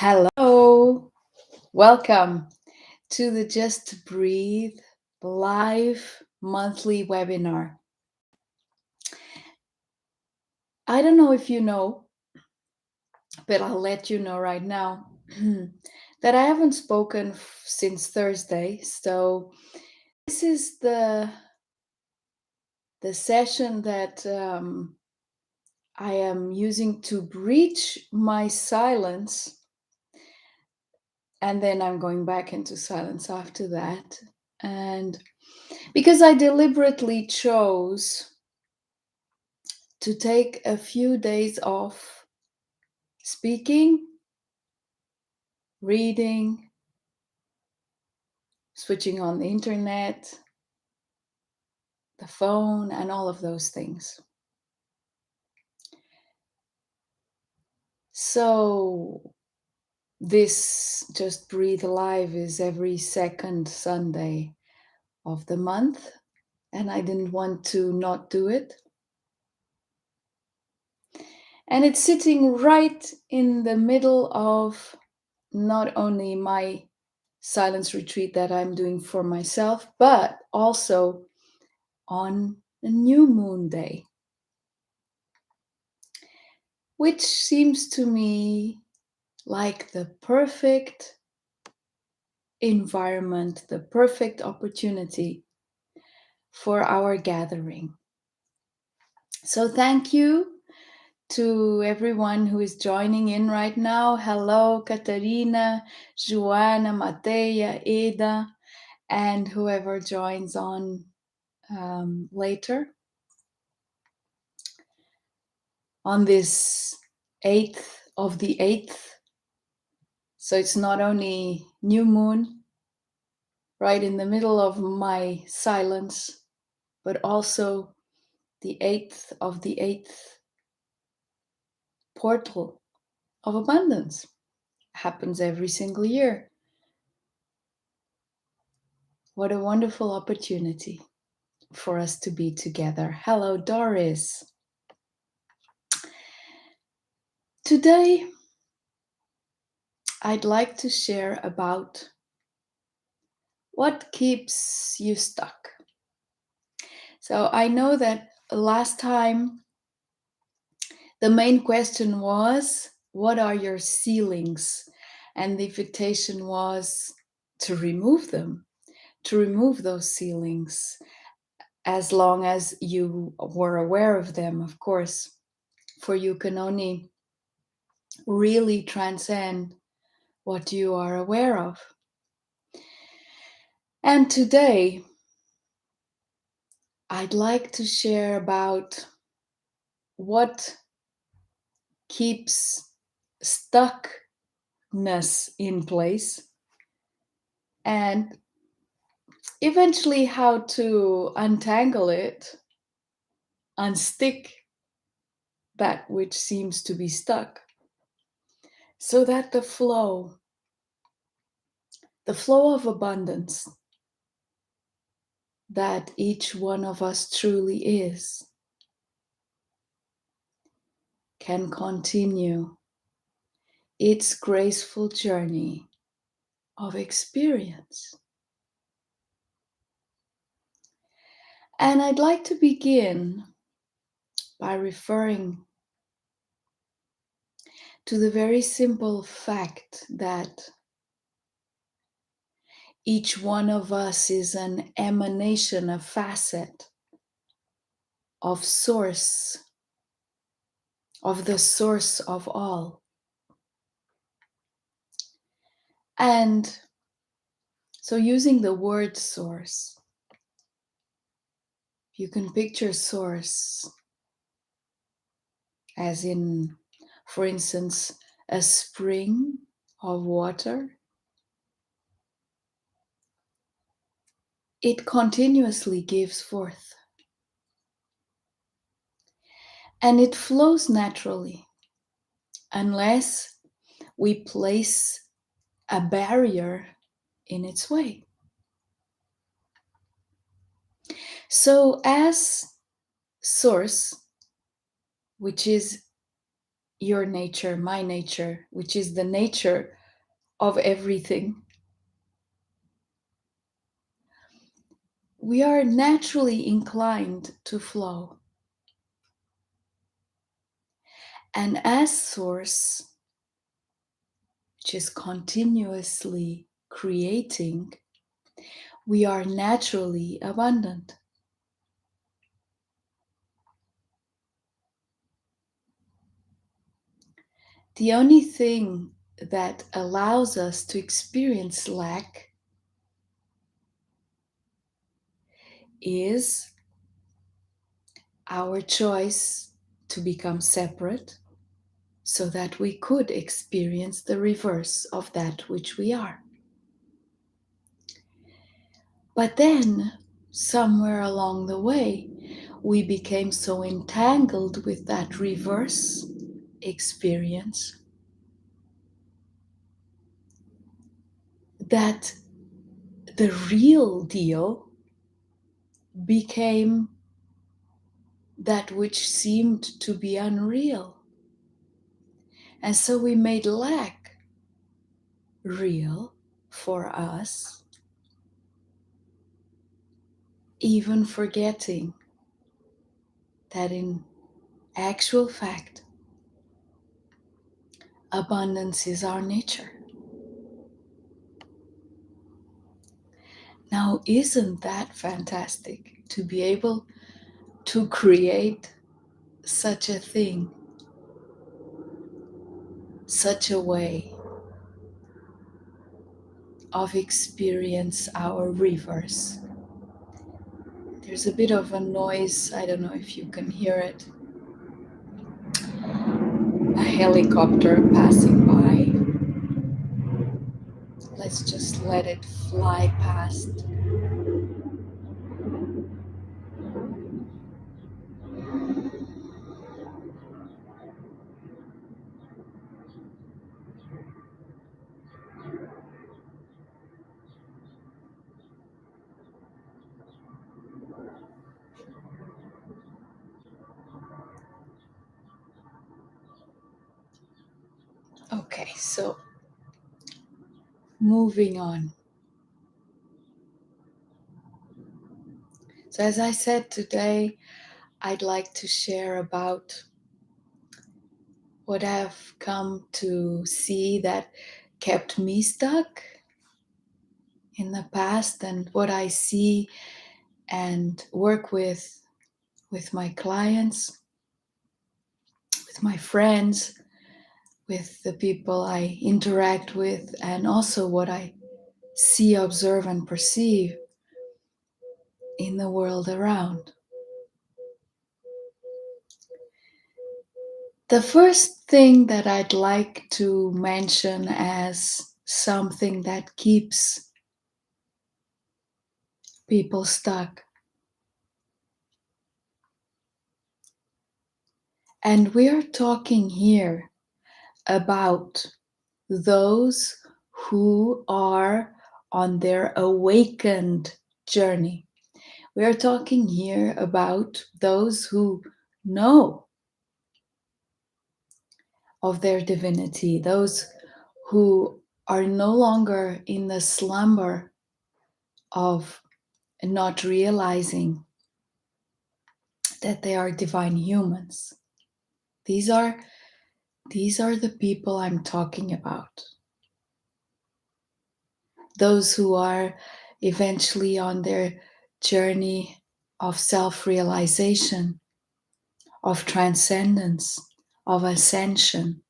Hello, welcome to the Just Breathe live monthly webinar. I don't know if you know, but I'll let you know right now that I haven't spoken since Thursday. So this is the session that I am using to breach my silence, and then I'm going back into silence after that. And because I deliberately chose to take a few days off speaking, reading, switching on the internet, the phone, and all of those things. So, this Just Breathe Live is every second Sunday of the month, and I didn't want to not do it. And it's sitting right in the middle of not only my silence retreat that I'm doing for myself, but also on a new moon day, which seems to me like the perfect environment, the perfect opportunity for our gathering. So, thank you to everyone who is joining in right now. Hello, Katarina, Joanna, Mateja, Eda, and whoever joins on later on this 8th of the 8th. So it's not only new moon right in the middle of my silence, but also the 8th of the 8th portal of abundance. Happens every single year. What a wonderful opportunity for us to be together. Hello, Doris. Today, I'd like to share about what keeps you stuck. So I know that last time the main question was, what are your ceilings? And the invitation was to remove them, to remove those ceilings, as long as you were aware of them, of course, for you can only really transcend what you are aware of. And today, I'd like to share about what keeps stuckness in place and eventually how to untangle it, unstick that which seems to be stuck, so that the flow of abundance that each one of us truly is can continue its graceful journey of experience. And I'd like to begin by referring to the very simple fact that each one of us is an emanation, a facet of source, of the source of all. And so using the word source, you can picture source as in, for instance, a spring of water. It continuously gives forth. And it flows naturally, unless we place a barrier in its way. So as source, which is your nature, my nature, which is the nature of everything, we are naturally inclined to flow. And as source, which is continuously creating, we are naturally abundant. The only thing that allows us to experience lack is our choice to become separate so that we could experience the reverse of that which we are. But then, somewhere along the way, we became so entangled with that reverse experience that the real deal became that which seemed to be unreal. And so we made lack real for us, even forgetting that in actual fact, abundance is our nature. Now, isn't that fantastic to be able to create such a thing, such a way of experience our reverse? There's a bit of a noise, I don't know if you can hear it. A helicopter passing by. Let's just let it fly past. Okay, so moving on. So, as I said today, I'd like to share about what I've come to see that kept me stuck in the past and what I see and work with my clients, with my friends, with the people I interact with, and also what I see, observe, and perceive in the world around. The first thing that I'd like to mention as something that keeps people stuck, and we're talking here about those who are on their awakened journey. We are talking here about those who know of their divinity, those who are no longer in the slumber of not realizing that they are divine humans. These are the people I'm talking about. Those who are eventually on their journey of self-realization, of transcendence, of ascension,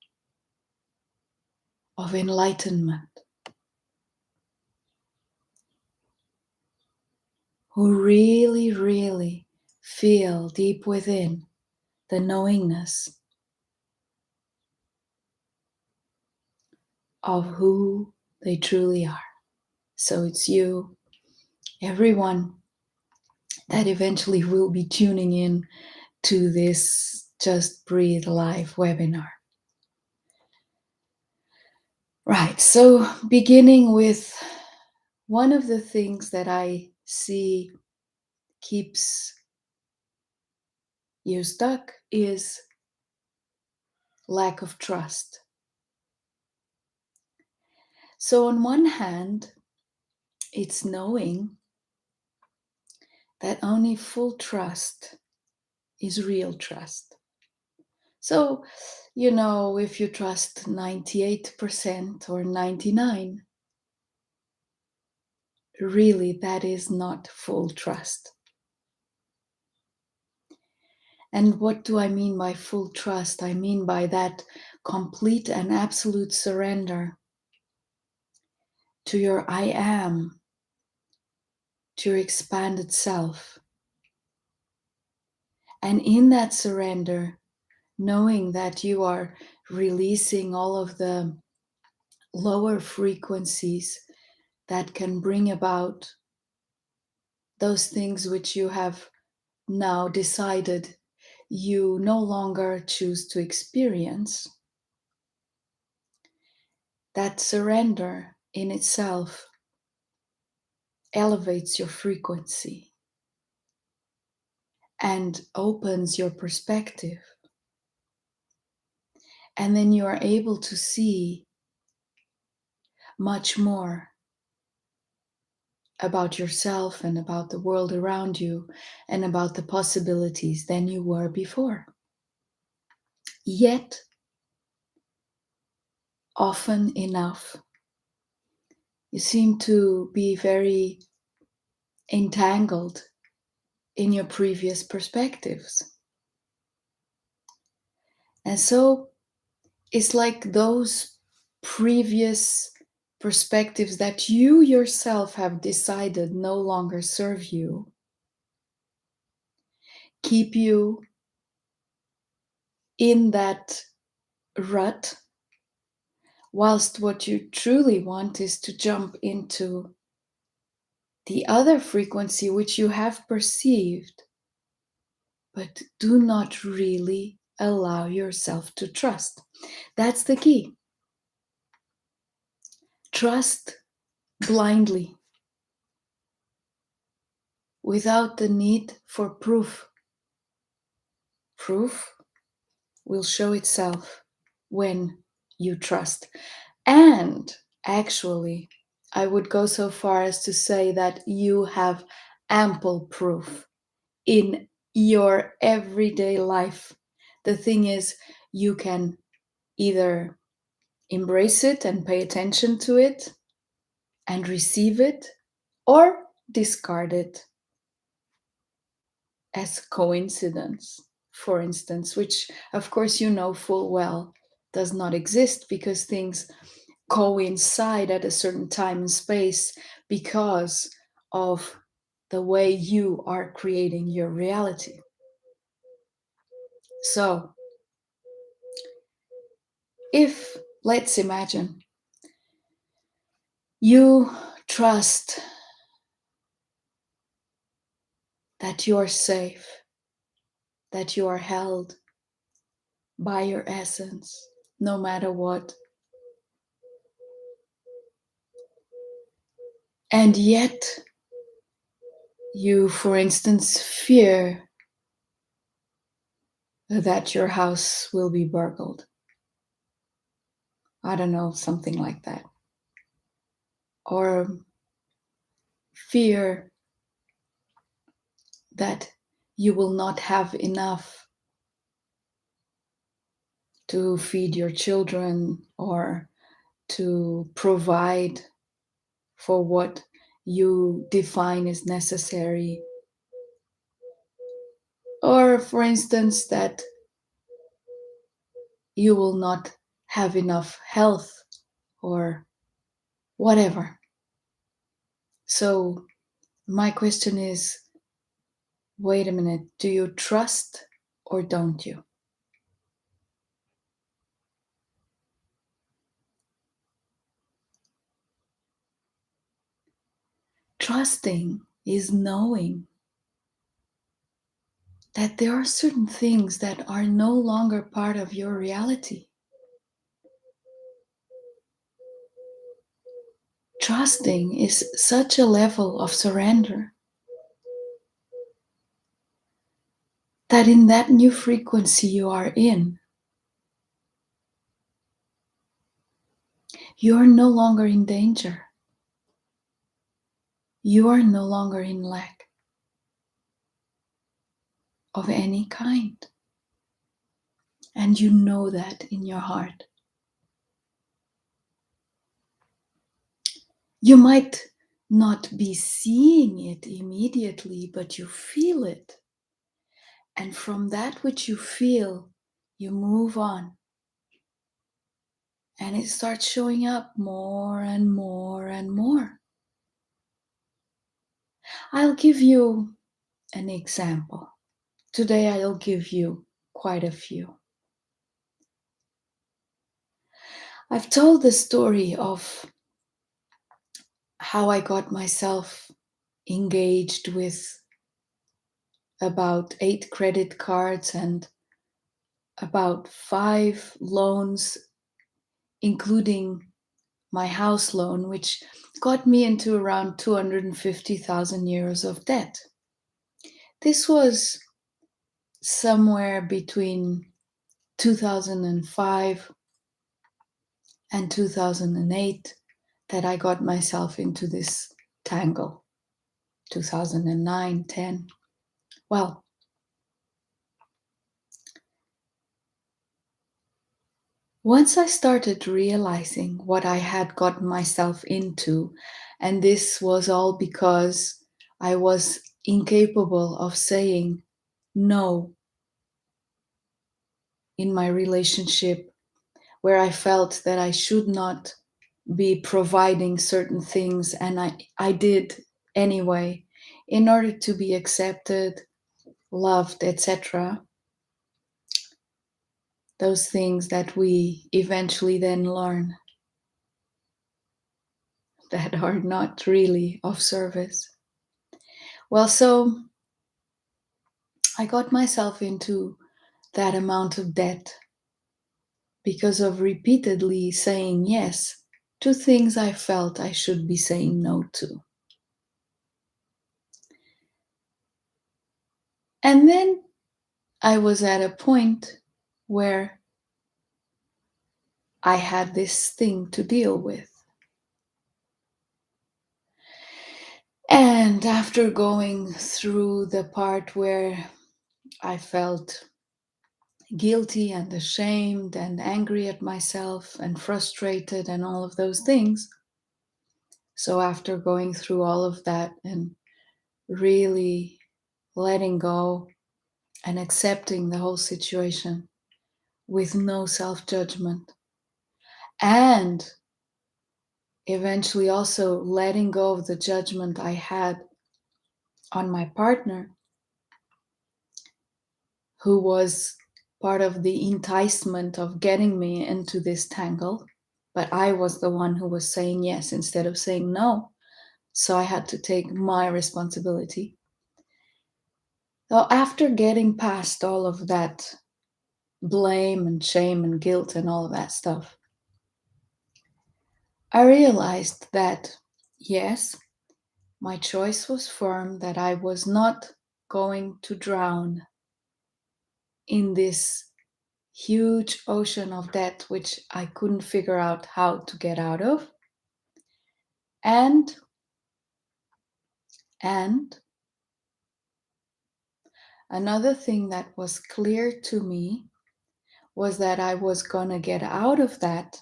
of enlightenment, who really, really feel deep within the knowingness of who they truly are. So it's you, everyone that eventually will be tuning in to this Just Breathe Live webinar. Right, so beginning with one of the things that I see keeps you stuck is lack of trust. So, on one hand, it's knowing that only full trust is real trust. So, if you trust 98% or 99, really that is not full trust. And what do I mean by full trust? I mean by that complete and absolute surrender to your I am, to your expanded self. And in that surrender, knowing that you are releasing all of the lower frequencies that can bring about those things which you have now decided you no longer choose to experience, that surrender in itself elevates your frequency and opens your perspective. And then you are able to see much more about yourself and about the world around you and about the possibilities than you were before. Yet, often enough, you seem to be very entangled in your previous perspectives. And so it's like those previous perspectives that you yourself have decided no longer serve you, keep you in that rut, whilst what you truly want is to jump into the other frequency which you have perceived, but do not really allow yourself to trust. That's the key. Trust blindly, without the need for proof. Proof will show itself when you trust. And actually, I would go so far as to say that you have ample proof in your everyday life. The thing is, you can either embrace it and pay attention to it and receive it, or discard it as coincidence, for instance, which of course you know full well does not exist, because things coincide at a certain time and space because of the way you are creating your reality. So, if, let's imagine, you trust that you are safe, that you are held by your essence, no matter what, and yet you, for instance, fear that your house will be burgled. I don't know, something like that. Or fear that you will not have enough to feed your children or to provide for what you define as necessary. Or, for instance, that you will not have enough health or whatever. So, my question is, wait a minute, do you trust or don't you? Trusting is knowing that there are certain things that are no longer part of your reality. Trusting is such a level of surrender that in that new frequency you are in, You are no longer in danger. You are no longer in lack of any kind. And you know that in your heart. You might not be seeing it immediately, but you feel it. And from that which you feel, you move on. And it starts showing up more and more and more. I'll give you an example. Today I'll give you quite a few. I've told the story of how I got myself engaged with about 8 credit cards and about 5 loans, including my house loan, which got me into around 250,000 euros of debt. This was somewhere between 2005 and 2008 that I got myself into this tangle. 2009, 10. Well, once I started realizing what I had gotten myself into, and this was all because I was incapable of saying no in my relationship, where I felt that I should not be providing certain things, and I did anyway in order to be accepted, loved, etc. Those things that we eventually then learn that are not really of service. Well, so I got myself into that amount of debt because of repeatedly saying yes to things I felt I should be saying no to. And then I was at a point where I had this thing to deal with. And after going through the part where I felt guilty and ashamed and angry at myself and frustrated and all of those things, so after going through all of that and really letting go and accepting the whole situation with no self judgment, and eventually also letting go of the judgment I had on my partner, who was part of the enticement of getting me into this tangle, but I was the one who was saying yes instead of saying no. So I had to take my responsibility. So after getting past all of that blame and shame and guilt and all of that stuff, I realized that yes, my choice was firm, that I was not going to drown in this huge ocean of debt which I couldn't figure out how to get out of. And and another thing that was clear to me was that I was going to get out of that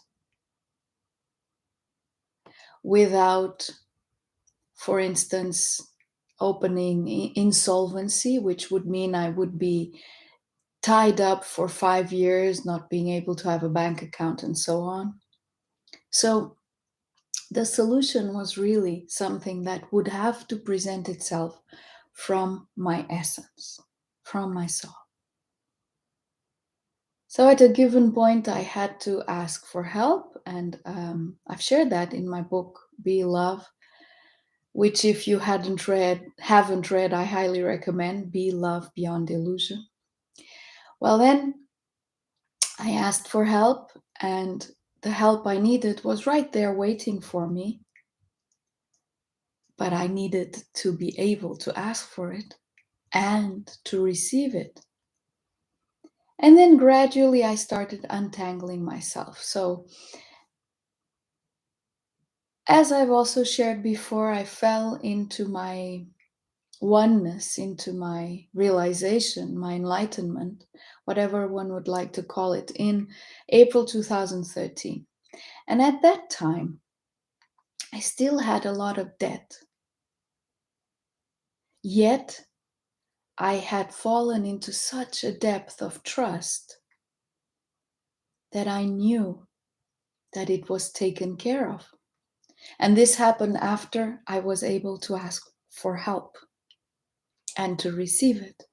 without, for instance, opening insolvency, which would mean I would be tied up for 5 years, not being able to have a bank account and so on. So the solution was really something that would have to present itself from my essence, from my soul. So at a given point, I had to ask for help, and I've shared that in my book, Be Love, which if you haven't read, I highly recommend. Be Love Beyond Illusion. Well, then I asked for help, and the help I needed was right there waiting for me. But I needed to be able to ask for it and to receive it. And then gradually I started untangling myself. So As I've also shared before, I fell into my oneness, into my realization, my enlightenment, whatever one would like to call it, in April 2013. And at that time, I still had a lot of debt. Yet, I had fallen into such a depth of trust that I knew that it was taken care of. And this happened after I was able to ask for help and to receive it.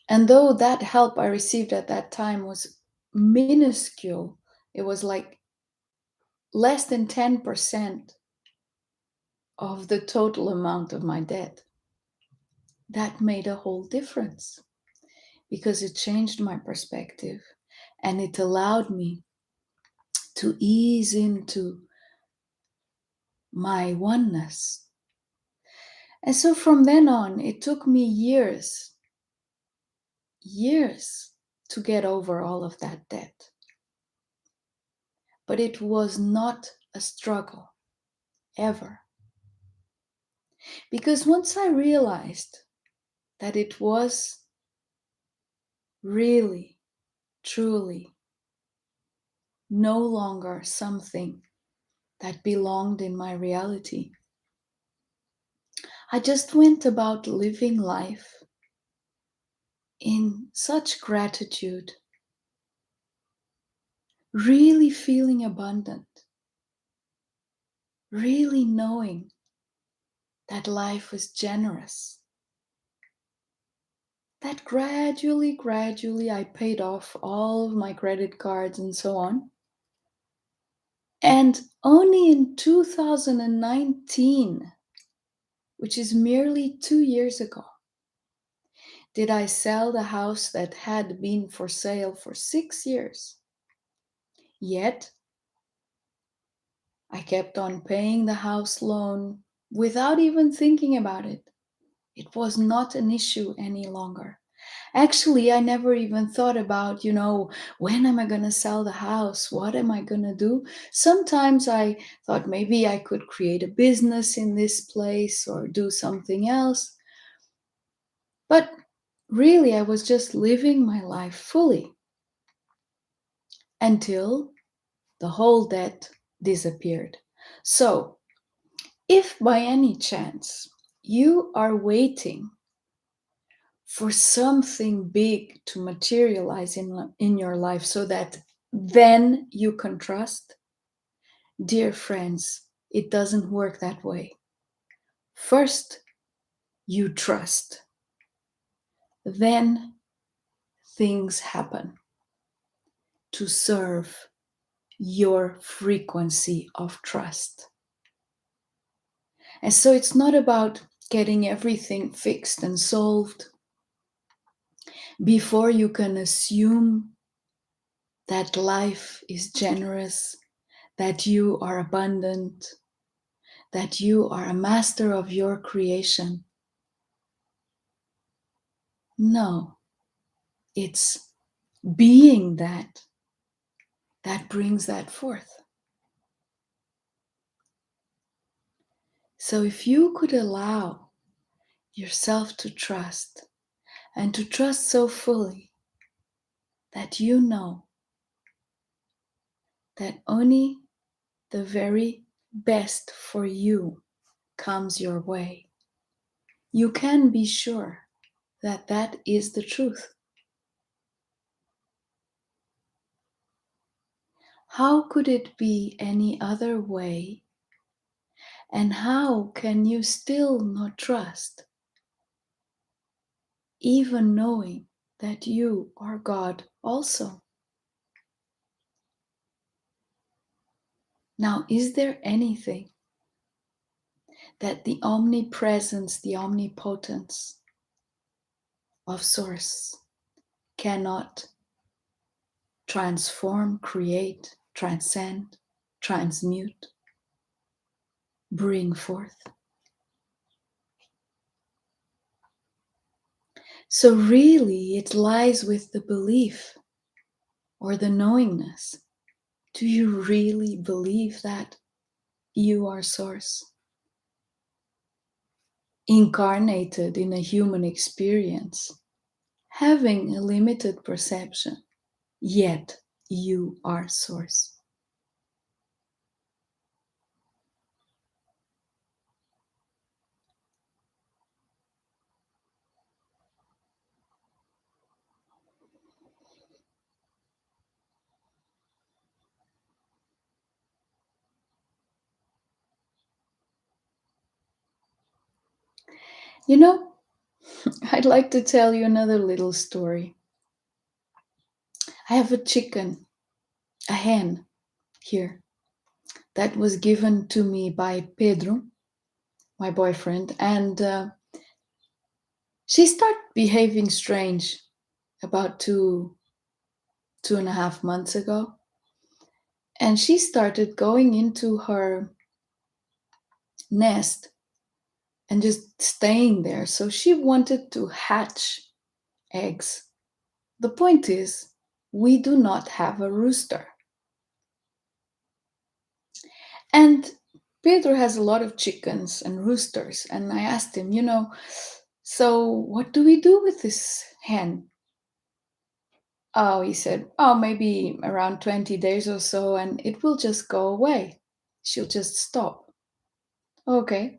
And though that help I received at that time was minuscule, it was like less than 10% of the total amount of my debt. That made a whole difference because it changed my perspective and it allowed me to ease into my oneness. And so from then on, it took me years to get over all of that debt. But it was not a struggle, ever. Because once I realized that it was really, truly no longer something that belonged in my reality, I just went about living life in such gratitude, really feeling abundant, really knowing that life was generous. That gradually, I paid off all of my credit cards and so on. And only in 2019, which is merely 2 years ago, did I sell the house that had been for sale for 6 years. Yet, I kept on paying the house loan without even thinking about it. It was not an issue any longer. Actually, I never even thought about, when am I going to sell the house? What am I going to do? Sometimes I thought maybe I could create a business in this place or do something else. But really, I was just living my life fully until the whole debt disappeared. So, if by any chance you are waiting for something big to materialize in your life so that then you can trust, dear friends, it doesn't work that way. First, you trust. Then things happen to serve your frequency of trust. And so it's not about getting everything fixed and solved before you can assume that life is generous, that you are abundant, that you are a master of your creation. No, it's being that brings that forth. So if you could allow yourself to trust, and to trust so fully that you know that only the very best for you comes your way, you can be sure that that is the truth. How could it be any other way? And how can you still not trust, even knowing that you are God also? Now, is there anything that the omnipresence, the omnipotence of Source cannot transform, create, transcend, transmute, bring forth? So really it lies with the belief or the knowingness. Do you really believe that You are source, incarnated in a human experience, having a limited perception, yet you are source. You know, I'd like to tell you another little story. I have a chicken, a hen here, that was given to me by Pedro, my boyfriend, and she started behaving strange about 2.5 months ago. And she started going into her nest and just staying there. So she wanted to hatch eggs. The point is, we do not have a rooster. And Pedro has a lot of chickens and roosters. And I asked him, so what do we do with this hen? Oh, he said, oh, maybe around 20 days or so, and it will just go away. She'll just stop. Okay.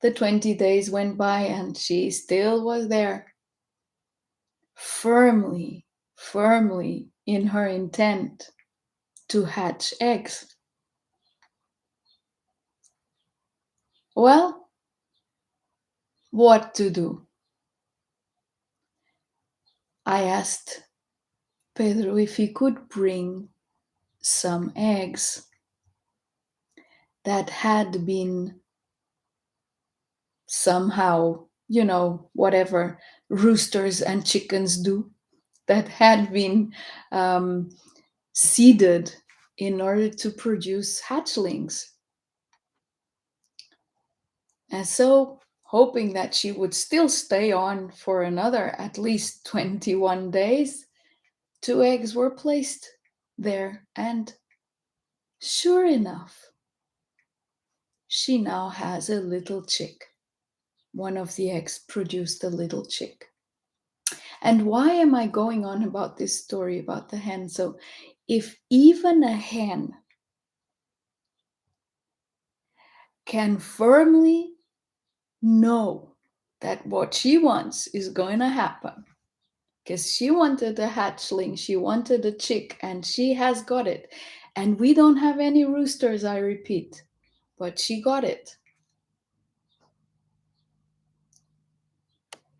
The 20 days went by and she still was there, firmly, firmly in her intent to hatch eggs. Well, what to do? I asked Pedro if he could bring some eggs that had been somehow, whatever roosters and chickens do, that had been um, seeded in order to produce hatchlings. And so, hoping that she would still stay on for another at least 21 days, two eggs were placed there. And sure enough, she now has a little chick. One of the eggs produced a little chick. And why am I going on about this story about the hen? So, if even a hen can firmly know that what she wants is going to happen, because she wanted a hatchling, she wanted a chick, and she has got it. And we don't have any roosters, I repeat, but she got it.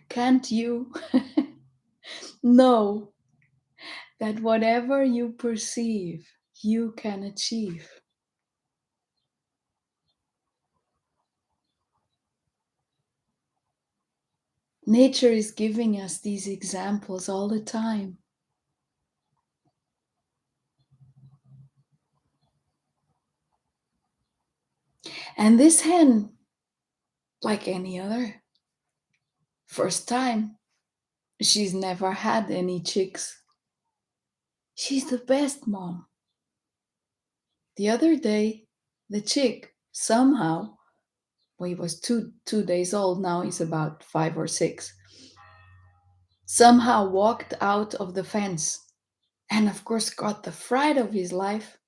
Can't you know that whatever you perceive, you can achieve? Nature is giving us these examples all the time. And this hen, like any other, first time, she's never had any chicks. She's the best mom. The other day, the chick somehow, well, he was two days old, now he's about 5 or 6, somehow walked out of the fence and, of course, got the fright of his life.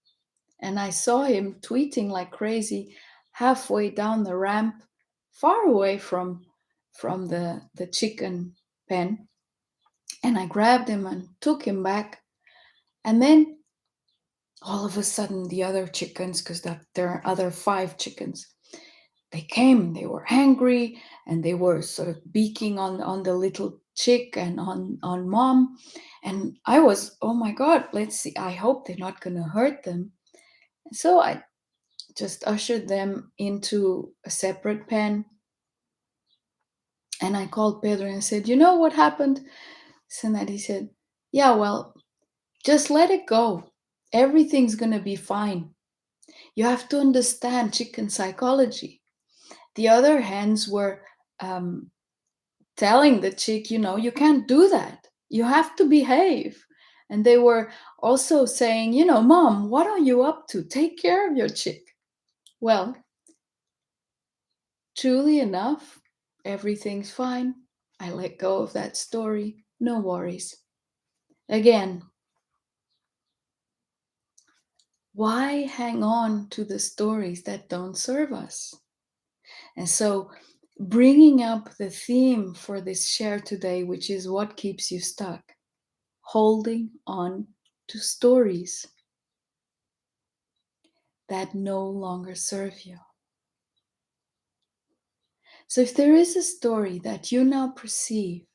And I saw him tweeting like crazy halfway down the ramp, far away from the chicken pen. And I grabbed him and took him back. And then all of a sudden, the other chickens, because there are other 5 chickens, they came, they were angry, and they were sort of beaking on the little chick and on mom. And I was, oh my God, let's see, I hope they're not going to hurt them. So I just ushered them into a separate pen. And I called Pedro and said, you know what happened? So that he said, yeah, well, just let it go. Everything's going to be fine. You have to understand chicken psychology. The other hens were um, telling the chick, you can't do that. You have to behave. And they were also saying, Mom, what are you up to? Take care of your chick. Well, Truly enough, everything's fine. I let go of that story. No worries. Again, why hang on to the stories that don't serve us? And so, bringing up the theme for this share today, which is what keeps you stuck, holding on to stories that no longer serve you. So, if there is a story that you now perceive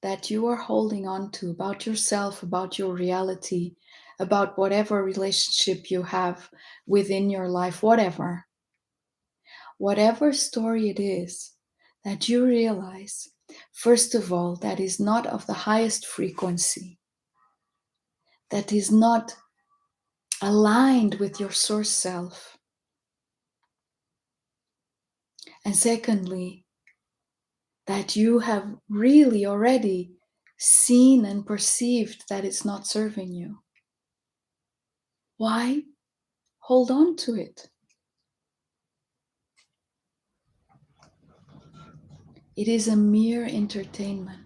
that you are holding on to about yourself, about your reality, about whatever relationship you have within your life, whatever story it is that you realize, first of all, that is not of the highest frequency, that is not aligned with your source self. And secondly, that you have really already seen and perceived that it's not serving you. Why hold on to it? It is a mere entertainment.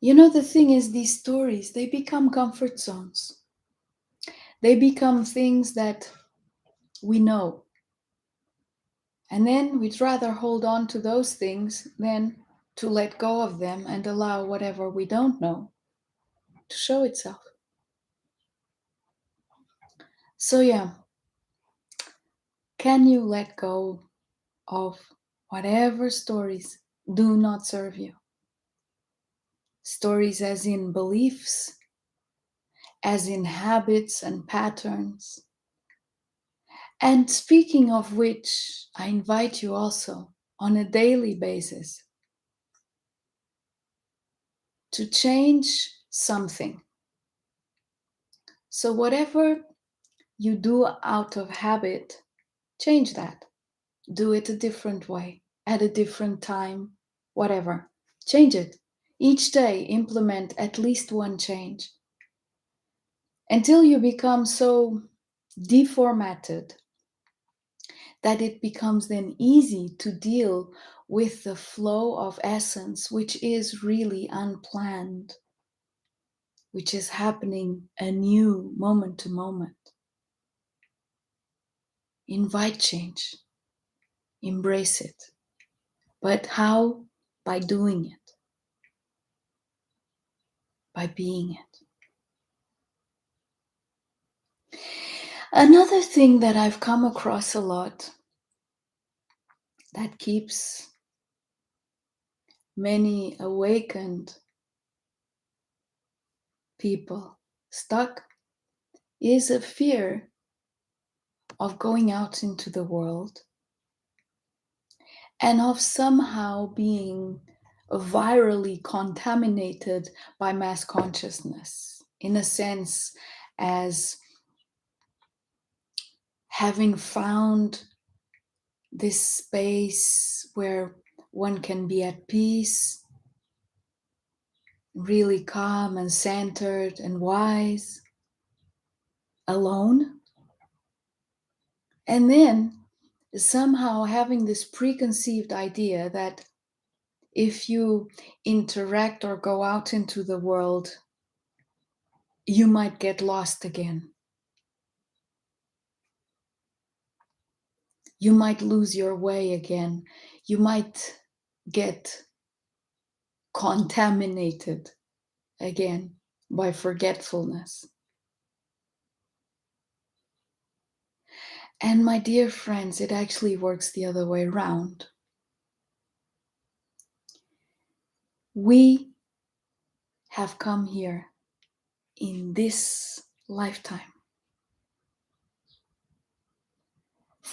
You know, the thing is, these stories, they become comfort zones. They become things that we know. And then we'd rather hold on to those things than to let go of them and allow whatever we don't know to show itself. So, yeah, can you let go of whatever stories do not serve you? Stories as in beliefs, as in habits and patterns. And speaking of which, I invite you also on a daily basis to change something. So, whatever you do out of habit, change that. Do it a different way, at a different time, whatever. Change it. Each day, implement at least one change until you become so deformatted that it becomes then easy to deal with the flow of essence, which is really unplanned, which is happening anew moment to moment. Invite change, embrace it. But how? By doing it, by being it. Another thing that I've come across a lot that keeps many awakened people stuck is a fear of going out into the world and of somehow being virally contaminated by mass consciousness, in a sense, as having found this space where one can be at peace, really calm and centered and wise, alone. And then somehow having this preconceived idea that if you interact or go out into the world, you might get lost again. You might lose your way again. You might get contaminated again by forgetfulness. And my dear friends, it actually works the other way around. We have come here in this lifetime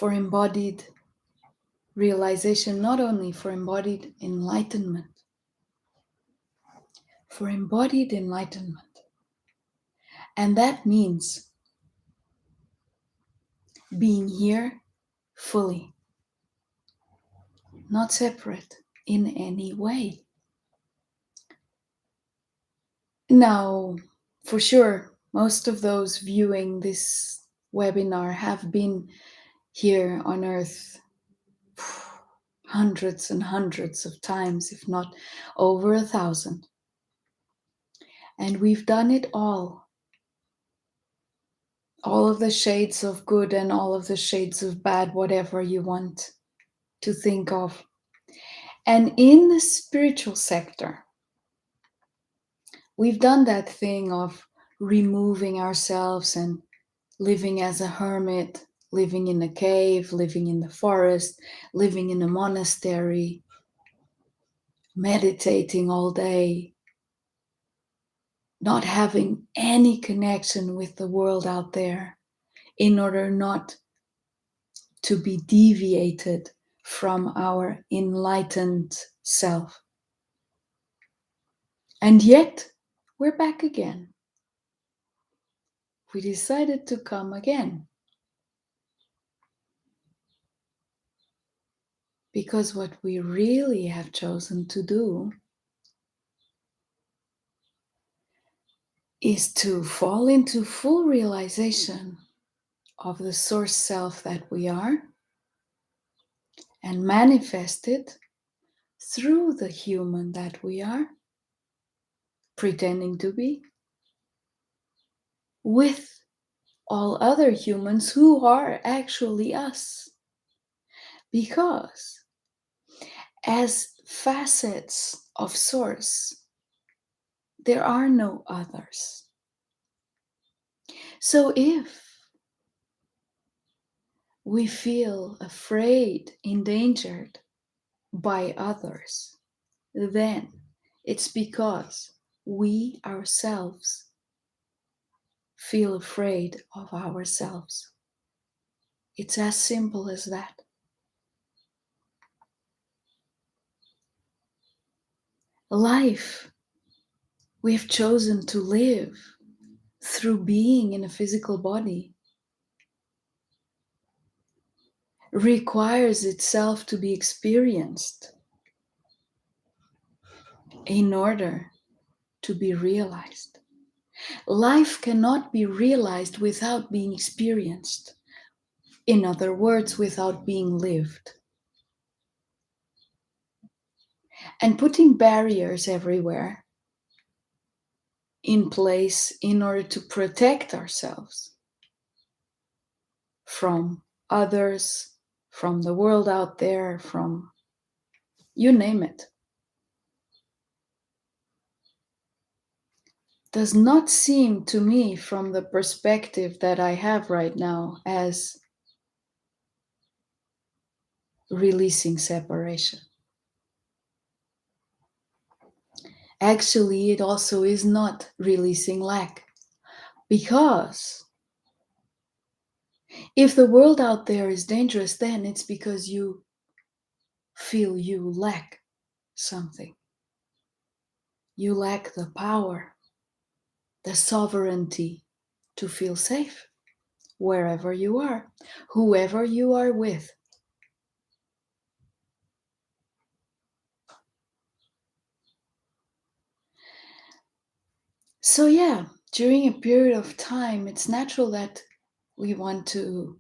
for embodied realization, not only for embodied enlightenment, for embodied enlightenment. And that means being here fully, not separate in any way. Now, for sure, most of those viewing this webinar have been here on earth hundreds and hundreds of times, if not over 1,000. And we've done it all of the shades of good and all of the shades of bad, whatever you want to think of. And in the spiritual sector, we've done that thing of removing ourselves and living as a hermit, living in a cave, living in the forest, living in a monastery, meditating all day, not having any connection with the world out there in order not to be deviated from our enlightened self. And yet, we're back again. We decided to come again. Because what we really have chosen to do is to fall into full realization of the source self that we are and manifest it through the human that we are, pretending to be, with all other humans who are actually us. Because as facets of source, there are no others. So if we feel afraid, endangered by others, then it's because we ourselves feel afraid of ourselves. It's as simple as that. Life we have chosen to live through being in a physical body requires itself to be experienced in order to be realized. Life cannot be realized without being experienced. In other words, without being lived. And putting barriers everywhere in place in order to protect ourselves from others, from the world out there, from you name it, does not seem to me, from the perspective that I have right now, as releasing separation. Actually, it also is not releasing lack, because if the world out there is dangerous, then it's because you feel you lack something. You lack the power, the sovereignty to feel safe wherever you are, whoever you are with. So yeah, during a period of time, it's natural that we want to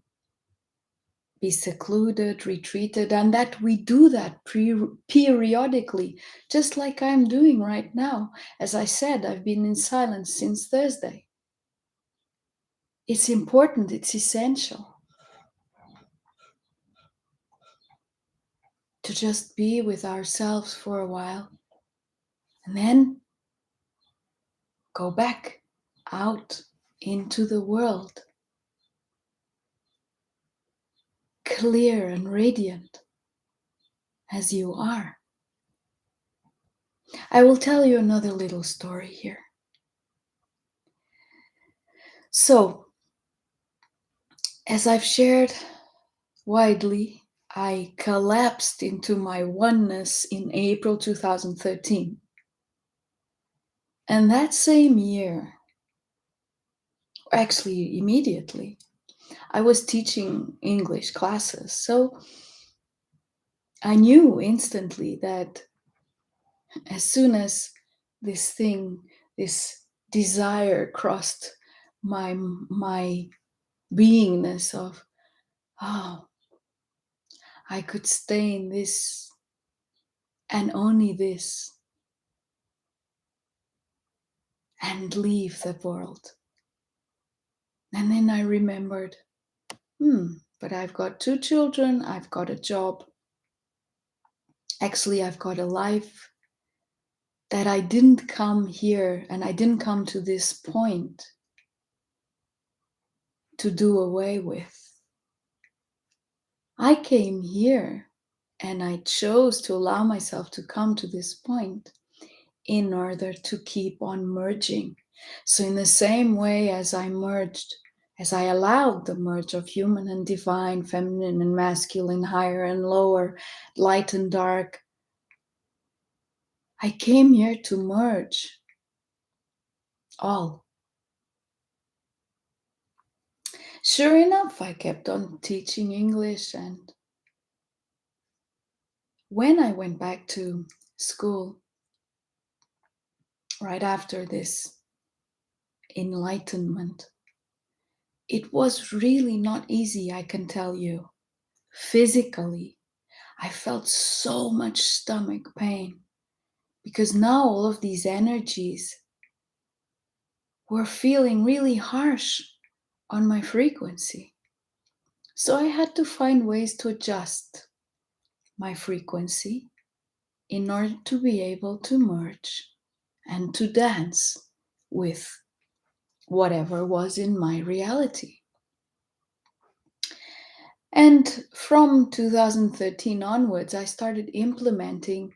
be secluded, retreated, and that we do that periodically, just like I'm doing right now. As I said, I've been in silence since Thursday. It's important, it's essential to just be with ourselves for a while and then go back out into the world, clear and radiant as you are. I will tell you another little story here. So, as I've shared widely, I collapsed into my oneness in April 2013. And that same year, actually immediately, I was teaching English classes. So I knew instantly that as soon as this thing, this desire crossed my beingness of, oh, I could stay in this and only this and leave the world. And then I remembered, but I've got 2 children, I've got a job. Actually, I've got a life that I didn't come here and I didn't come to this point to do away with. I came here and I chose to allow myself to come to this point in order to keep on merging. So, in the same way as I merged, as I allowed the merge of human and divine, feminine and masculine, higher and lower, light and dark, I came here to merge all. Sure enough, I kept on teaching English, and when I went back to school, right after this enlightenment, it was really not easy, I can tell you. Physically, I felt so much stomach pain because now all of these energies were feeling really harsh on my frequency. So I had to find ways to adjust my frequency in order to be able to merge and to dance with whatever was in my reality. And from 2013 onwards, I started implementing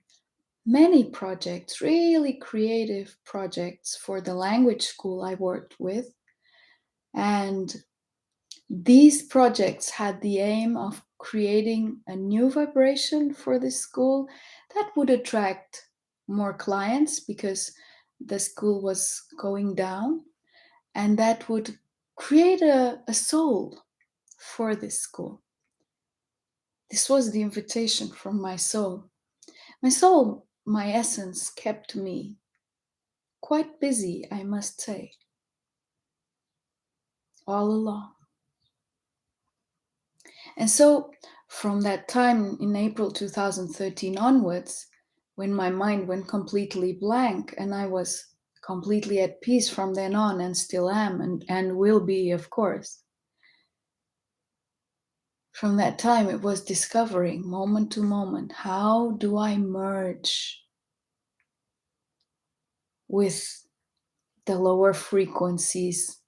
many projects, really creative projects for the language school I worked with. And these projects had the aim of creating a new vibration for the school that would attract more clients because the school was going down, and that would create a soul for this school. This was the invitation from my soul. My soul, my essence, kept me quite busy, I must say, all along. And so, from that time in April 2013 onwards, when my mind went completely blank and I was completely at peace from then on, and still am, and will be, of course. From that time, it was discovering moment to moment, how do I merge with the lower frequencies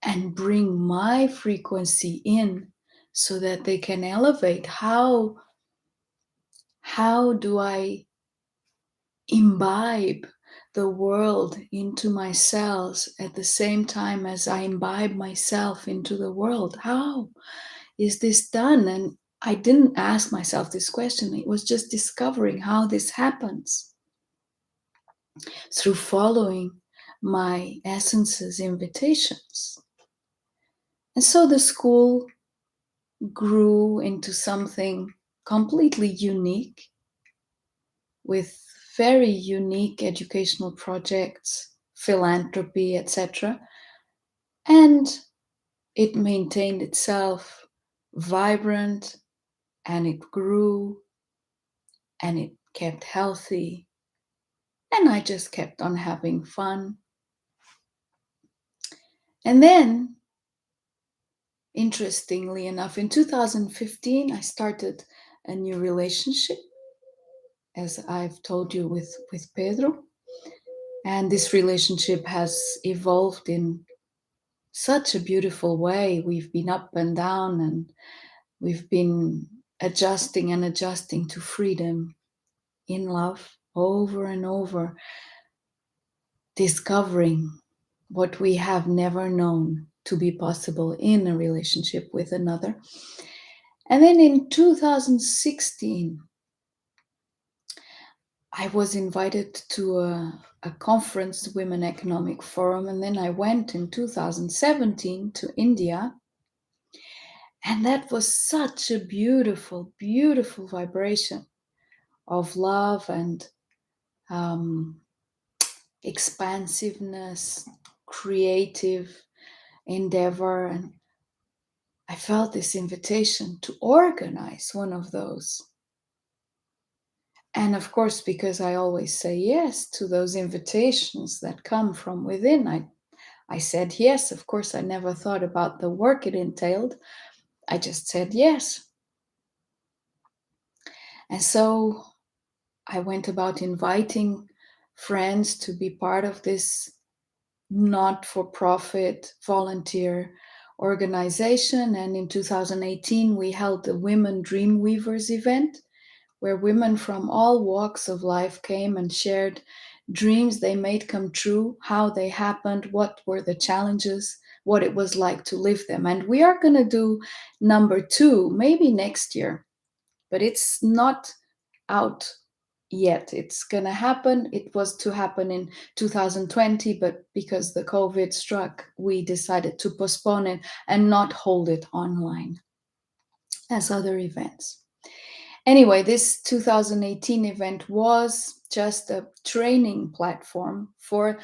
and bring my frequency in so that they can elevate? How do I imbibe the world into my cells at the same time as I imbibe myself into the world? How is this done? And I didn't ask myself this question. It was just discovering how this happens through following my essence's invitations. And so the school grew into something completely unique, with very unique educational projects, philanthropy, etc. And it maintained itself vibrant, and it grew, and it kept healthy, and I just kept on having fun. And then, interestingly enough, in 2015, I started a new relationship, as I've told you, with Pedro. And this relationship has evolved in such a beautiful way. We've been up and down, and we've been adjusting and adjusting to freedom in love over and over, discovering what we have never known to be possible in a relationship with another. And then in 2016, I was invited to a conference, Women Economic Forum, and then I went in 2017 to India. And that was such a beautiful, beautiful vibration of love and expansiveness, creative, endeavor, and I felt this invitation to organize one of those. And of course, because I always say yes to those invitations that come from within, I said yes. Of course, I never thought about the work it entailed. I just said yes. And so I went about inviting friends to be part of this not-for-profit volunteer organization. And in 2018, we held the Women Dreamweavers event, where women from all walks of life came and shared dreams they made come true, how they happened, what were the challenges, what it was like to live them. And we are going to do number 2, maybe next year, but it's not out yet. It's going to happen. It was to happen in 2020, but because the COVID struck, we decided to postpone it and not hold it online as other events. Anyway, this 2018 event was just a training platform for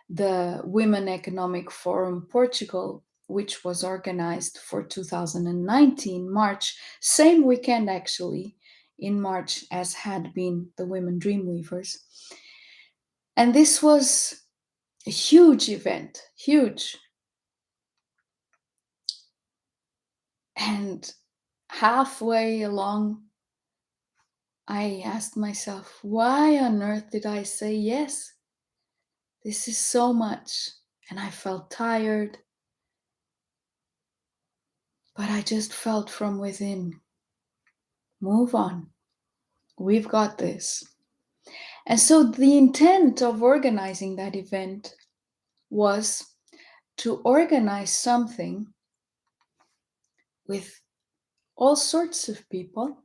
the Women Economic Forum Portugal, which was organized for 2019 March, same weekend actually, in March as had been the Women Dreamweavers. And this was a huge event, huge. And halfway along, I asked myself, why on earth did I say yes? This is so much. And I felt tired, but I just felt from within, move on. We've got this. And so the intent of organizing that event was to organize something with all sorts of people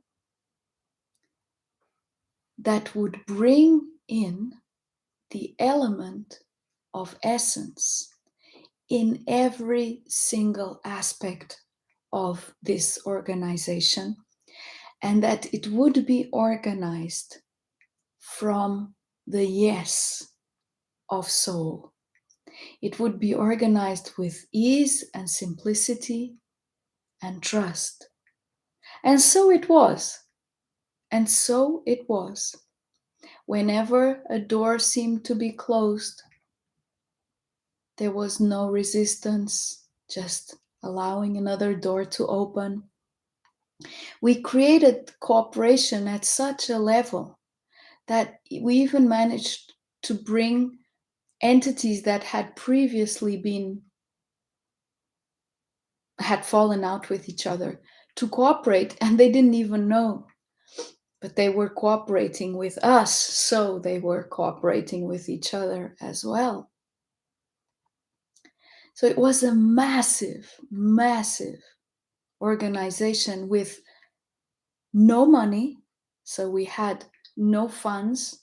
that would bring in the element of essence in every single aspect of this organization, and that it would be organized from the yes of soul. It would be organized with ease and simplicity and trust. And so it was. And so it was. Whenever a door seemed to be closed, there was no resistance, just allowing another door to open. We created cooperation at such a level that we even managed to bring entities that had previously had fallen out with each other to cooperate, and they didn't even know, but they were cooperating with us, so they were cooperating with each other as well. So it was a massive, massive organization with no money, so we had no funds,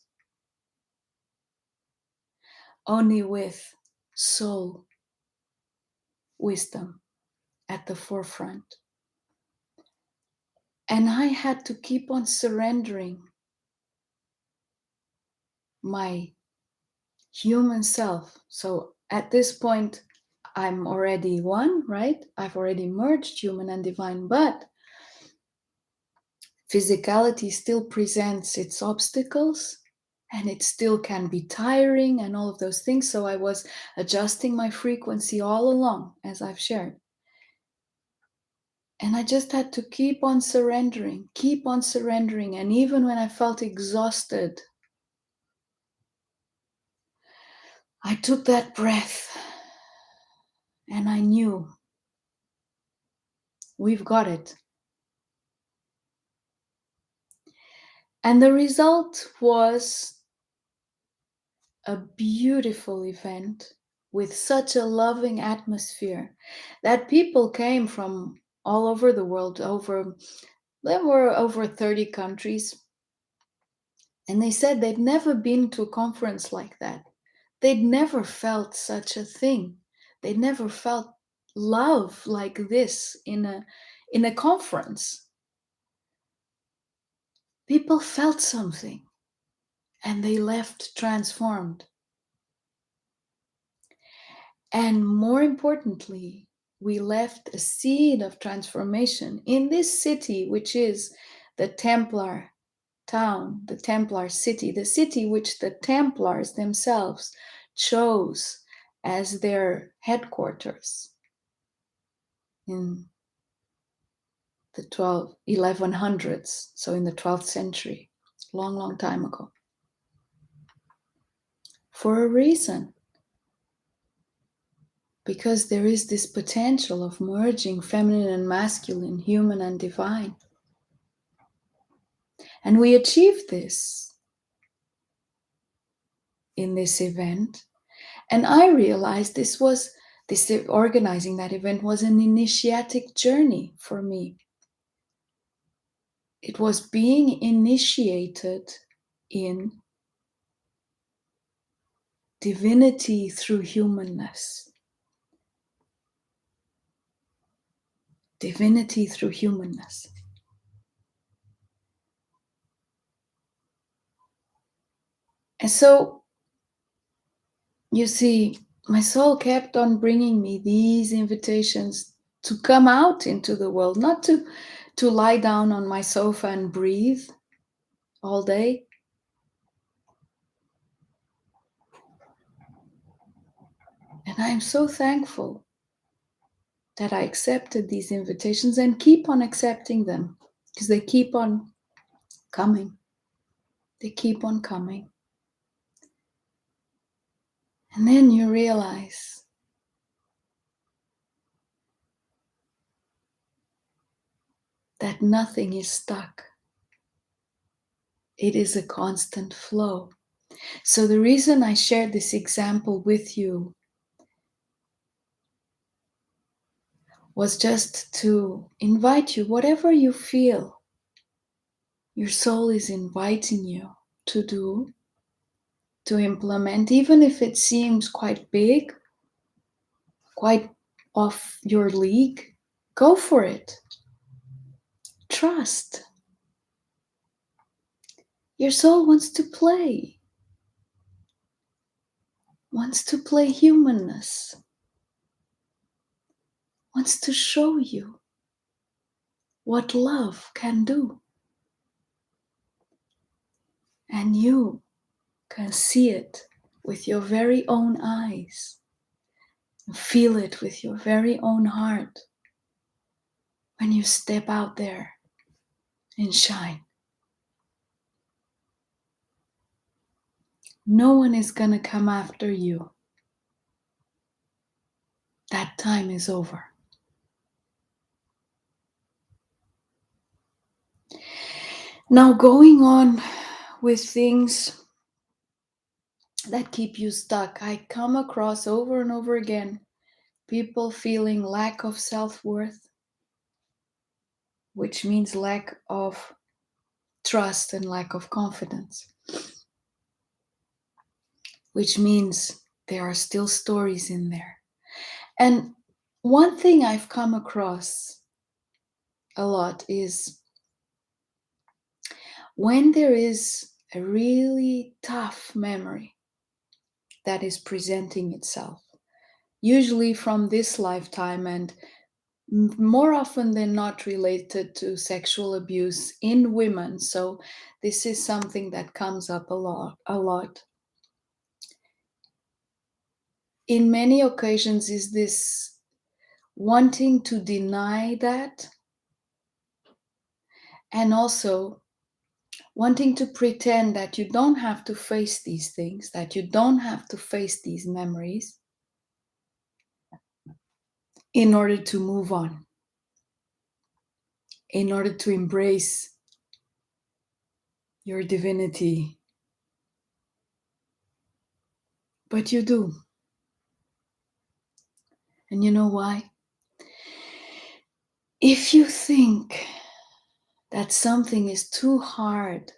only with soul wisdom at the forefront. And I had to keep on surrendering my human self. So at this point, I'm already one, right? I've already merged human and divine, but physicality still presents its obstacles, and it still can be tiring and all of those things. So I was adjusting my frequency all along, as I've shared. And I just had to keep on surrendering. And even when I felt exhausted, I took that breath and I knew we've got it. And the result was a beautiful event with such a loving atmosphere that people came from all over the world. There were over 30 countries, and they said they'd never been to a conference like that. They'd never felt such a thing. They'd never felt love like this in a conference. People felt something and they left transformed. And more importantly, we left a seed of transformation in this city, which is the Templar town, the Templar city, the city which the Templars themselves chose as their headquarters in the 1100s, so in the 12th century, long, long time ago, for a reason. Because there is this potential of merging feminine and masculine, human and divine. And we achieved this in this event. And I realized this organizing that event was an initiatic journey for me. It was being initiated in divinity through humanness. Divinity through humanness. And so, you see, my soul kept on bringing me these invitations to come out into the world, not to lie down on my sofa and breathe all day. And I'm so thankful that I accepted these invitations and keep on accepting them, because they keep on coming. They keep on coming. And then you realize that nothing is stuck. It is a constant flow. So the reason I shared this example with you was just to invite you, whatever you feel, your soul is inviting you to do, to implement, even if it seems quite big, quite off your league, go for it. Trust. Your soul wants to play humanness, wants to show you what love can do. And you can see it with your very own eyes, feel it with your very own heart when you step out there and shine. No one is going to come after you. That time is over. Now, going on with things that keep you stuck, I come across over and over again people feeling lack of self-worth, which means lack of trust and lack of confidence, which means there are still stories in there. And one thing I've come across a lot is when there is a really tough memory that is presenting itself, usually from this lifetime and more often than not related to sexual abuse in women. So this is something that comes up a lot. In many occasions is this wanting to deny that, and also wanting to pretend that you don't have to face these things, that you don't have to face these memories in order to move on, in order to embrace your divinity. But you do. And you know why? If you think that something is too hard,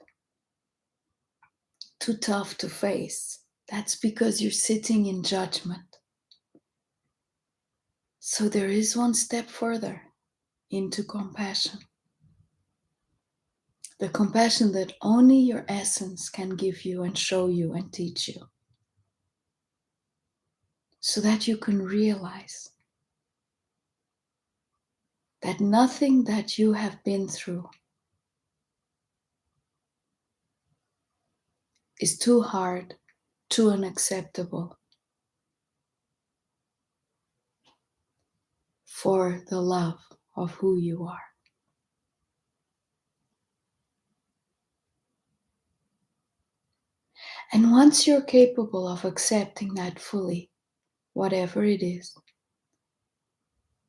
too tough to face, that's because you're sitting in judgment. So there is one step further into compassion. The compassion that only your essence can give you and show you and teach you. So that you can realize that nothing that you have been through is too hard, too unacceptable for the love of who you are. And once you're capable of accepting that fully, whatever it is,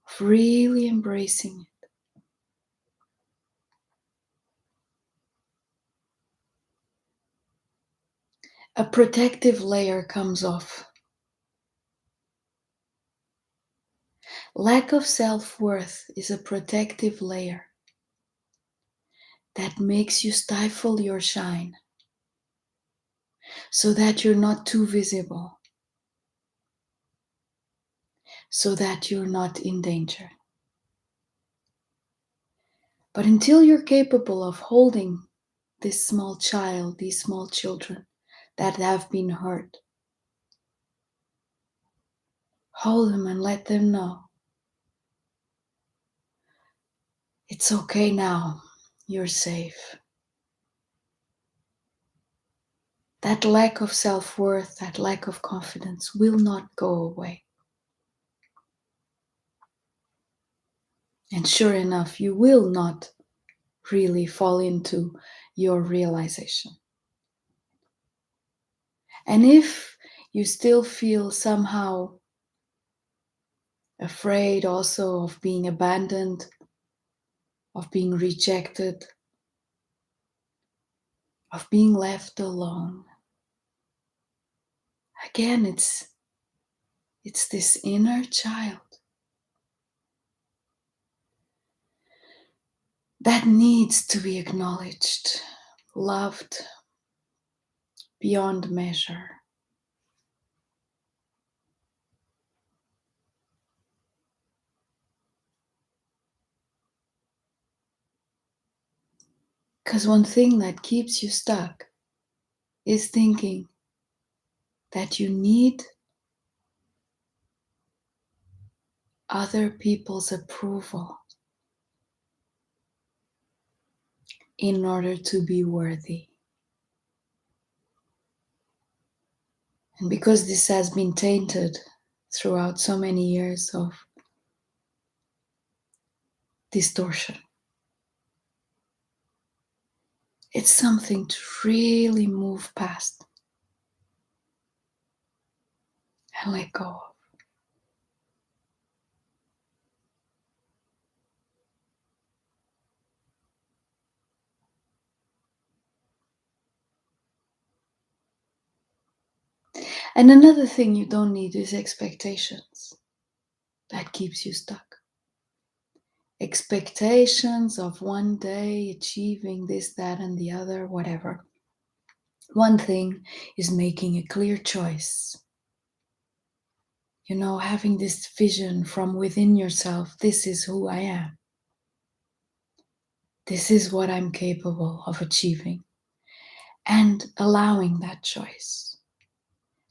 of really embracing it, a protective layer comes off. Lack of self-worth is a protective layer that makes you stifle your shine so that you're not too visible, so that you're not in danger. But until you're capable of holding this small child, these small children that have been hurt, hold them and let them know it's okay now, you're safe. That lack of self-worth, that lack of confidence will not go away. And sure enough, you will not really fall into your realization. And if you still feel somehow afraid also of being abandoned, of being rejected, of being left alone, again, it's this inner child that needs to be acknowledged, loved beyond measure. Because one thing that keeps you stuck is thinking that you need other people's approval in order to be worthy. And because this has been tainted throughout so many years of distortion, it's something to really move past and let go of. And another thing you don't need is expectations. That keeps you stuck. Expectations of one day achieving this, that, and the other, whatever. One thing is making a clear choice. You know, having this vision from within yourself, this is who I am. This is what I'm capable of achieving. And allowing that choice.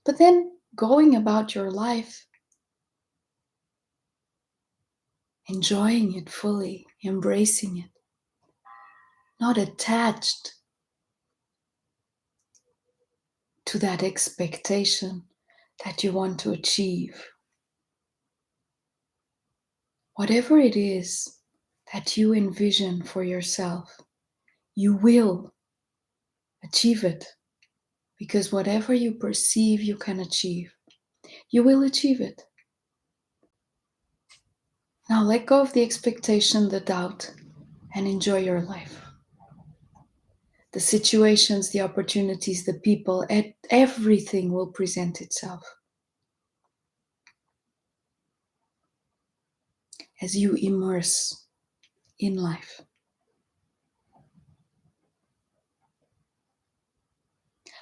But then going about your life, enjoying it fully, embracing it, not attached to that expectation that you want to achieve. Whatever it is that you envision for yourself, you will achieve it. Because whatever you perceive you can achieve, you will achieve it. Now let go of the expectation, the doubt, and enjoy your life. The situations, the opportunities, the people, everything will present itself as you immerse in life.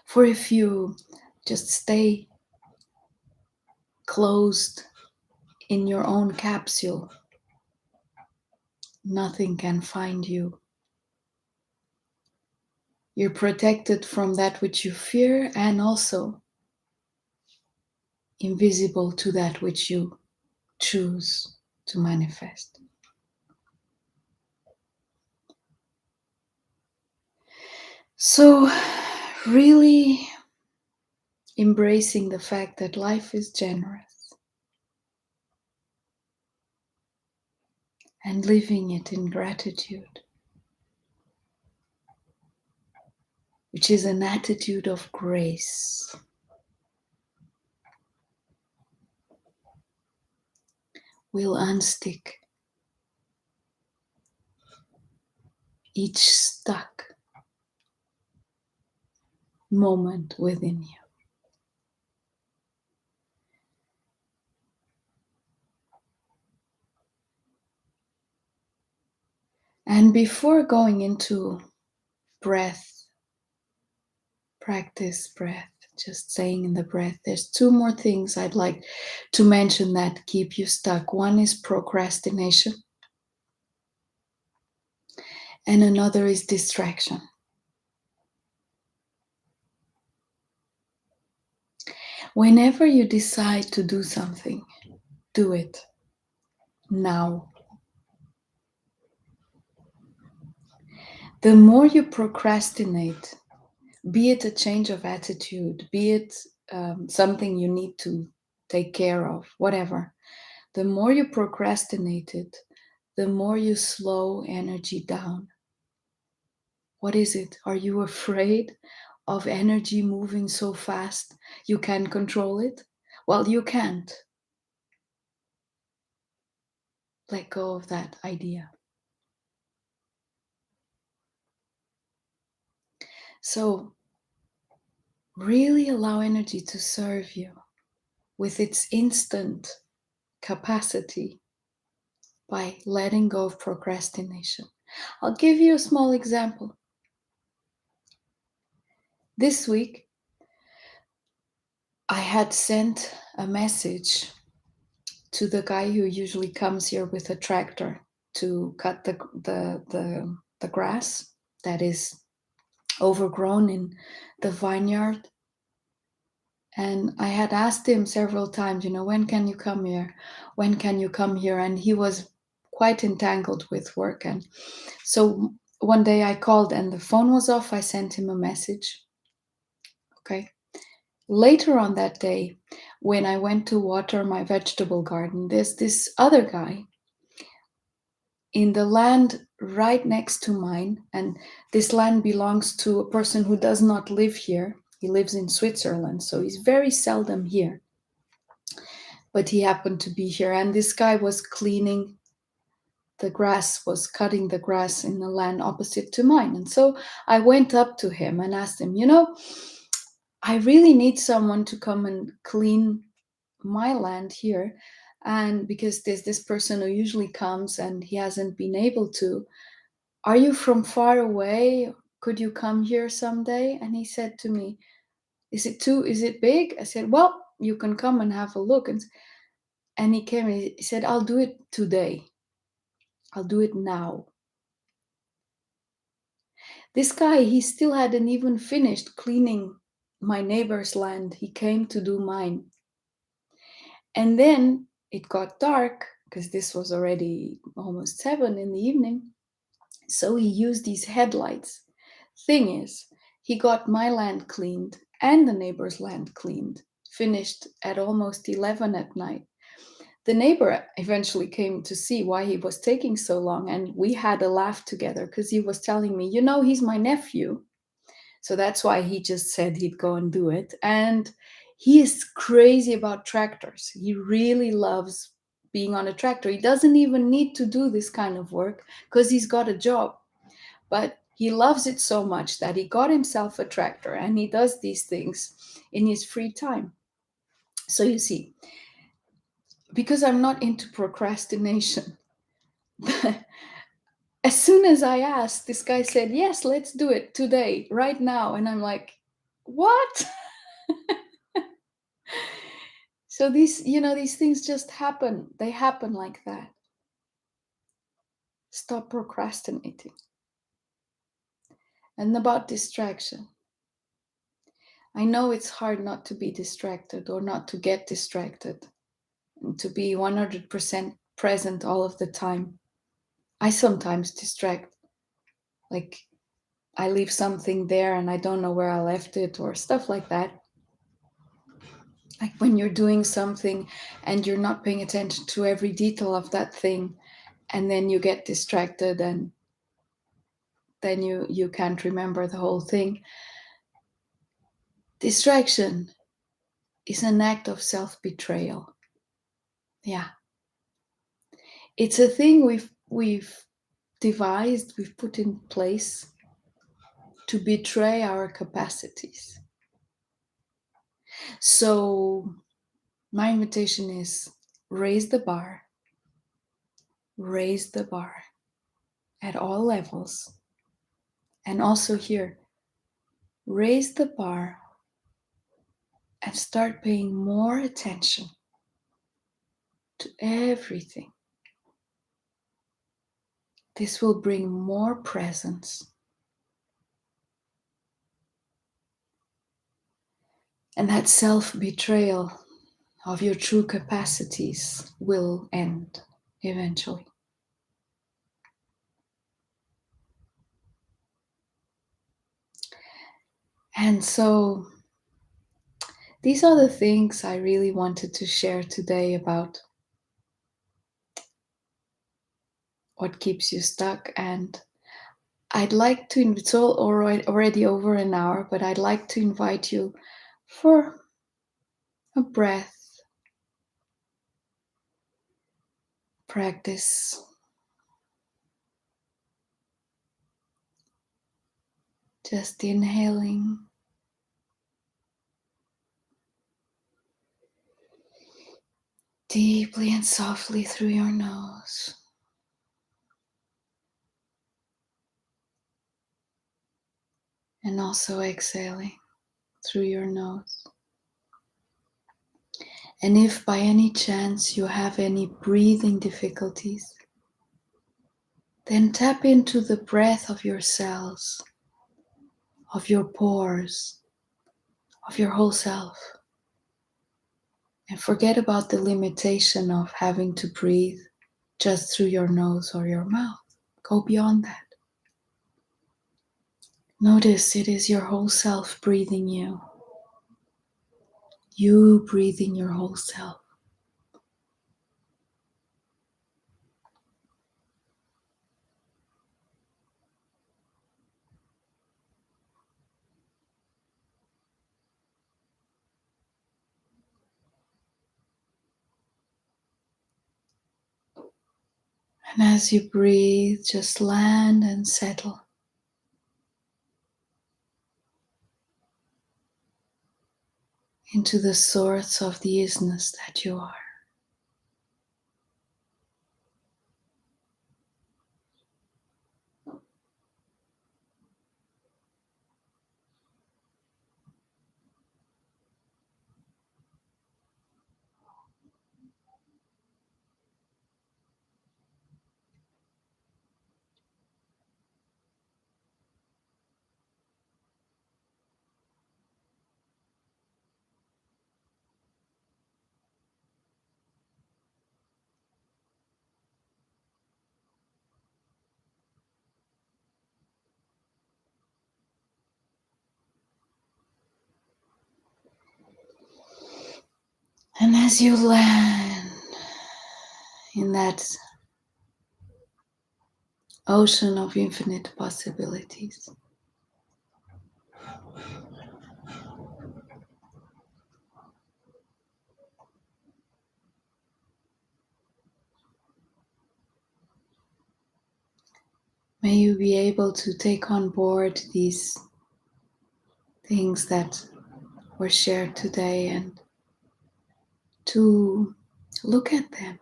For if you just stay closed in your own capsule, nothing can find you. You're protected from that which you fear and also invisible to that which you choose to manifest. So, really embracing the fact that life is generous and living it in gratitude, which is an attitude of grace, will unstick each stuck moment within you. And before going into breath, practice breath, just saying in the breath, there's two more things I'd like to mention that keep you stuck. One is procrastination, and another is distraction. Whenever you decide to do something, do it now. The more you procrastinate, be it a change of attitude, be it something you need to take care of, whatever, the more you procrastinate it, the more you slow energy down. What is it? Are you afraid of energy moving so fast you can't control it? Well, you can't. Let go of that idea. So, really allow energy to serve you with its instant capacity by letting go of procrastination. I'll give you a small example. This week, I had sent a message to the guy who usually comes here with a tractor to cut the grass that is overgrown in the vineyard. And I had asked him several times, when can you come here? When can you come here? And he was quite entangled with work. And so one day I called and the phone was off. I sent him a message. Okay. Later on that day, when I went to water my vegetable garden, there's this other guy in the land right next to mine. And this land belongs to a person who does not live here. He lives in Switzerland, so he's very seldom here. But he happened to be here, and this guy was cleaning the grass, was cutting the grass in the land opposite to mine. And so I went up to him and asked him, I really need someone to come and clean my land here. And because there's this person who usually comes and he hasn't been able to. Are you from far away? Could you come here someday? And he said to me, is it big? I said, well, you can come and have a look. And he came and he said, I'll do it today. I'll do it now. This guy, he still hadn't even finished cleaning my neighbor's land. He came to do mine. And then it got dark because this was already almost 7 in the evening. So he used these headlights. Thing is, he got my land cleaned and the neighbor's land cleaned, finished at almost 11 at night. The neighbor eventually came to see why he was taking so long, and we had a laugh together because he was telling me, he's my nephew. So that's why he just said he'd go and do it. And he is crazy about tractors. He really loves being on a tractor. He doesn't even need to do this kind of work because he's got a job. But he loves it so much that he got himself a tractor and he does these things in his free time. So you see, because I'm not into procrastination, as soon as I asked, this guy said, yes, let's do it today, right now. And I'm like, what? So these things just happen. They happen like that. Stop procrastinating. And about distraction. I know it's hard not to be distracted or not to get distracted and to be 100% present all of the time. I sometimes distract. Like, I leave something there and I don't know where I left it, or stuff like that. Like when you're doing something and you're not paying attention to every detail of that thing, and then you get distracted and then you can't remember the whole thing. Distraction is an act of self-betrayal. Yeah. It's a thing we've devised, we've put in place to betray our capacities. So my invitation is raise the bar, raise the bar at all levels. And also here, raise the bar and start paying more attention to everything. This will bring more presence. And that self-betrayal of your true capacities will end eventually. And so these are the things I really wanted to share today about what keeps you stuck. And I'd like to, it's already over an hour, but I'd like to invite you for a breath practice. Just inhaling deeply and softly through your nose. And also exhaling through your nose. And if by any chance you have any breathing difficulties, then tap into the breath of your cells, of your pores, of your whole self. And forget about the limitation of having to breathe just through your nose or your mouth. Go beyond that. Notice it is your whole self breathing you. You breathing your whole self. And as you breathe, just land and settle into the source of the isness that you are. And as you land in that ocean of infinite possibilities, may you be able to take on board these things that were shared today and to look at them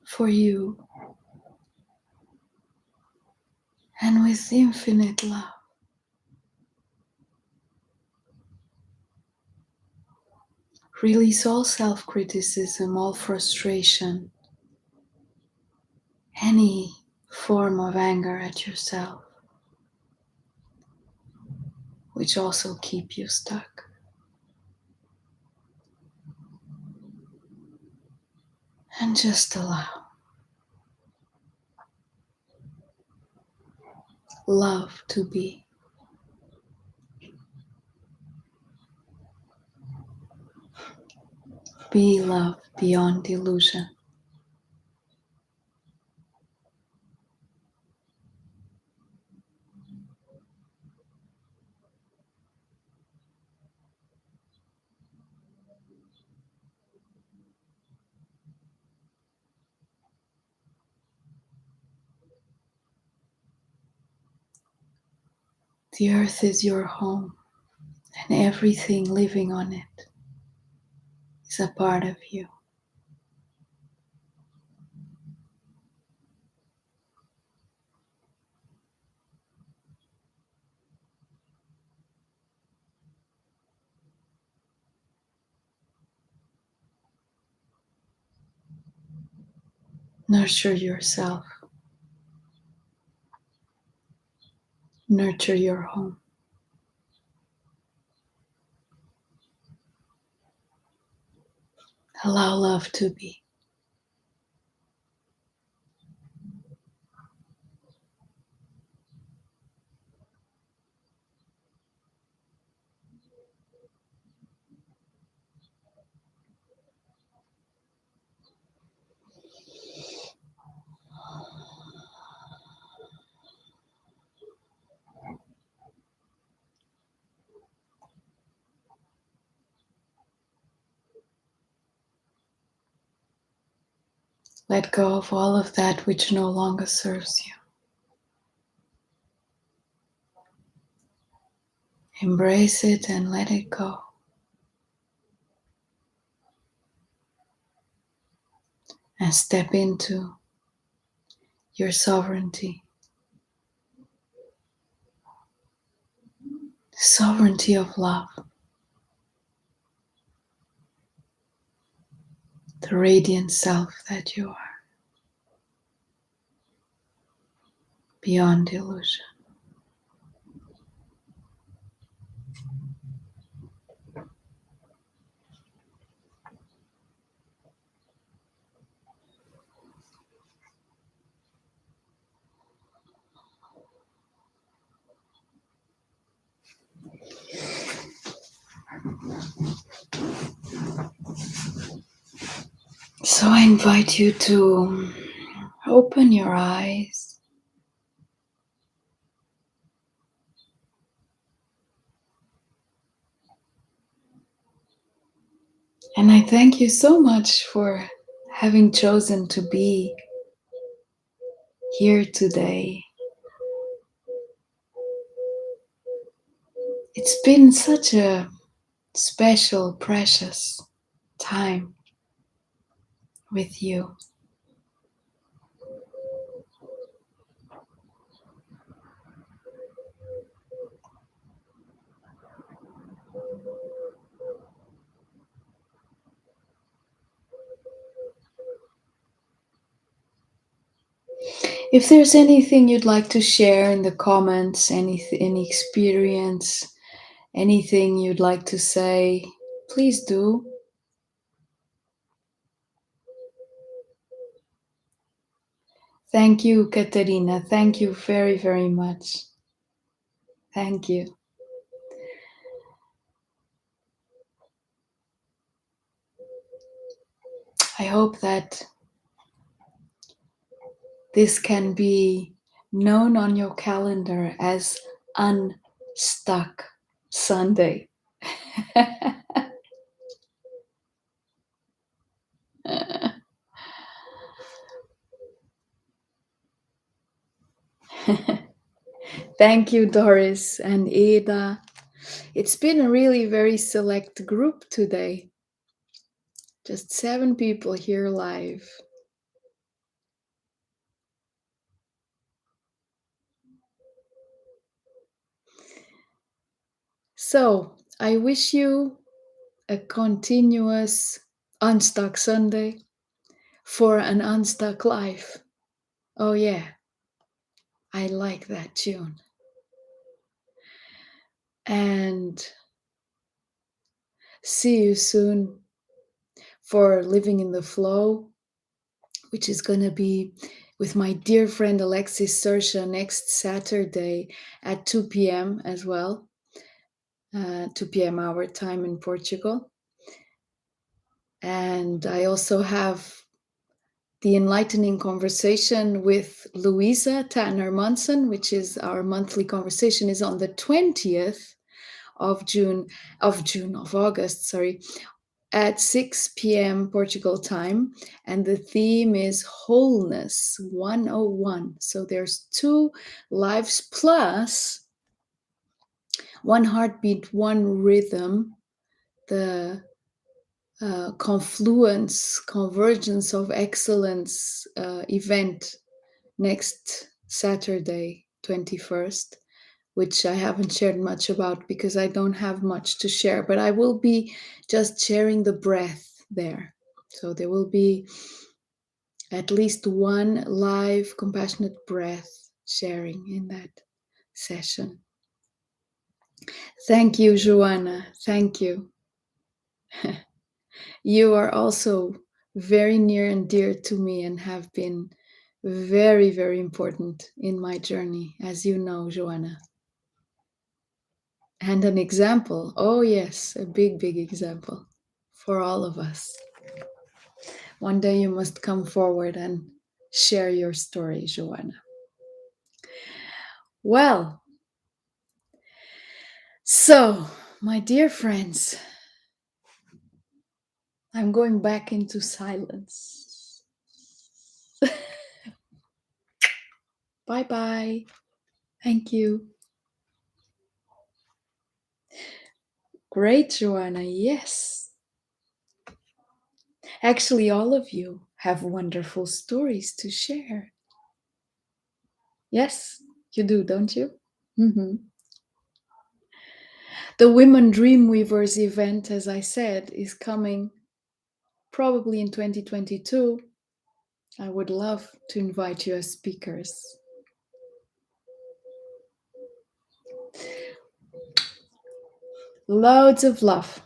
for you and with infinite love. Release all self-criticism, all frustration, any form of anger at yourself, which also keep you stuck. And just allow. love to be. Be love beyond illusion. The earth is your home, and everything living on it is a part of you. Nurture yourself. Nurture your home. Allow love to be. Let go of all of that which no longer serves you. Embrace it and let it go. And step into your sovereignty. The sovereignty of love. The radiant self that you are. Beyond illusion. So I invite you to open your eyes. And I thank you so much for having chosen to be here today. It's been such a special, precious time with you. If there's anything you'd like to share in the comments, any experience, anything you'd like to say, please do. Thank you, Katerina. Thank you very, very much. Thank you. I hope that this can be known on your calendar as Unstuck Sunday. Thank you, Doris and Eda. It's been a really very select group today. Just 7 people here live. So, I wish you a continuous Unstuck Sunday for an unstuck life. Oh, yeah, I like that tune. And see you soon for Living in the Flow, which with my dear friend Alexis Sersha next Saturday at 2 p.m. as well, 2 p.m. our time in Portugal. And I also have the enlightening conversation with Louisa Tanner Munson, which is our monthly conversation, is on the 20th of August, sorry, at 6 p.m. Portugal time. And the theme is Wholeness 101. So there's 2 lives plus one heartbeat, one rhythm, the convergence of excellence event next Saturday, 21st, which I haven't shared much about because I don't have much to share, but I will be just sharing the breath there. So there will be at least one live compassionate breath sharing in that session. Thank you, Joanna. Thank you. You are also very near and dear to me and have been very, very important in my journey, as you know, Joanna. And an example. Oh, yes, a big, big example for all of us. One day you must come forward and share your story, Joanna. Well, so, my dear friends, I'm going back into silence. Bye bye. Thank you. Great, Joanna. Yes. Actually, all of you have wonderful stories to share. Yes, you do, don't you? Mm-hmm. The Women Dreamweavers event, as I said, is coming probably in 2022. I would love to invite you as speakers. Loads of love.